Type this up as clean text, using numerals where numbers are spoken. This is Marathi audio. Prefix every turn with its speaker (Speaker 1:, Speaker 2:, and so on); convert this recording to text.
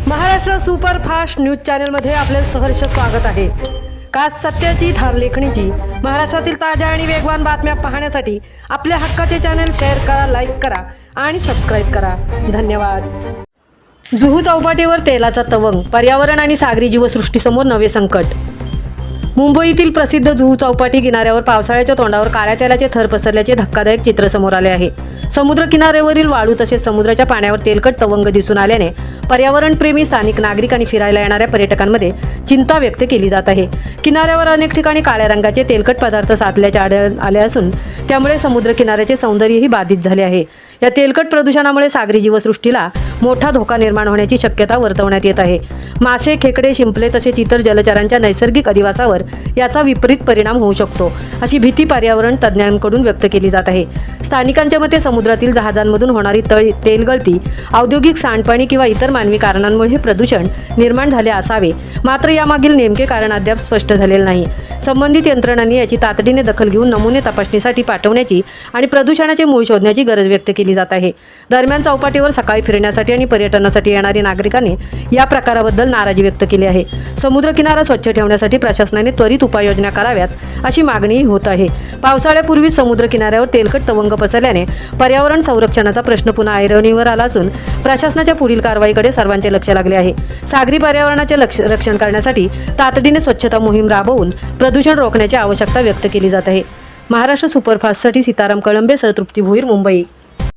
Speaker 1: महाराष्ट्र सुपरफास्ट न्यूज चॅनलमध्ये आपले सहर्ष स्वागत आहे। खास सत्याची धार लेखणीची महाराष्ट्रातील ताज्या आणि वेगवान बातम्या पाहण्यासाठी आपल्या हक्काचे चॅनल शेअर करा, लाईक करा आणि सबस्क्राईब करा। धन्यवाद। जुहू चौपाटीवर तेलाचा तवंग, पर्यावरण आणि सागरी जीवसृष्टीसमोर नवे संकट। मुंबईतील प्रसिद्ध जुहू चौपाटी किनाऱ्यावर पावसाळ्याच्या तोंडावर काळ्या तेलाचे थर पसरल्याचे धक्कादायक चित्र समोर आले आहे। समुद्र किनाऱ्यावरील वाळू तसेच समुद्राच्या पाण्यावर तेलकट तवंग दिसून आल्याने पर्यावरणप्रेमी स्थानिक नागरिक आणि फिरायला येणाऱ्या पर्यटकांमध्ये चिंता व्यक्त केली जात आहे। किनाऱ्यावर अनेक ठिकाणी काळ्या रंगाचे तेलकट पदार्थ साचल्याचे आढळून आले असून त्यामुळे समुद्र किनाऱ्याचे सौंदर्यही बाधित झाले आहे। या तेलकट प्रदूषणामुळे सागरी जीवसृष्टीला मोठा धोका निर्माण होण्याची शक्यता वर्तवण्यात येत आहे। मासे, खेकडे, शिंपले तसेच इतर जलचरांच्या नैसर्गिक अधिवासावर याचा विपरीत परिणाम होऊ शकतो, अशी भीती पर्यावरण तज्ज्ञांकडून व्यक्त केली जात आहे। स्थानिकांच्या मते समुद्रातील जहाजांमधून होणारी तेलगळती, औद्योगिक सांडपाणी किंवा इतर मानवी कारणांमुळे हे प्रदूषण निर्माण झाले असावे, मात्र यामागील नेमके कारण अद्याप स्पष्ट झालेले नाही। संबंधित यंत्रणांनी याची तातडीने दखल घेऊन नमुने तपासणीसाठी पाठवण्याची आणि प्रदूषणाचे मूळ शोधण्याची गरज व्यक्त केली जात आहे। दरम्यान चौपाटीवर सकाळी फिरण्यासाठी आणि पर्यटनासाठी येणारी नागरिकांनी या प्रकाराबद्दल नाराजी व्यक्त केली आहे। समुद्र किनारा स्वच्छ ठेवण्यासाठी प्रशासनाने त्वरित उपाययोजना कराव्यात, अशी मागणीही होत आहे। पावसाळ्यापूर्वी समुद्र किनाऱ्यावर तेलकट तवंग पसरल्याने पर्यावरण संरक्षणाचा प्रश्न पुन्हा ऐरणीवर आला असून प्रशासनाच्या पुढील कारवाईकडे सर्वांचे लक्ष लागले आहे। सागरी पर्यावरणाचे रक्षण करण्यासाठी तातडीने स्वच्छता मोहीम राबवून प्रदूषण रोखण्याची आवश्यकता व्यक्त केली जात आहे। महाराष्ट्र सुपरफास्टसाठी सीताराम कळंबे, तृप्ती भोईर, मुंबई।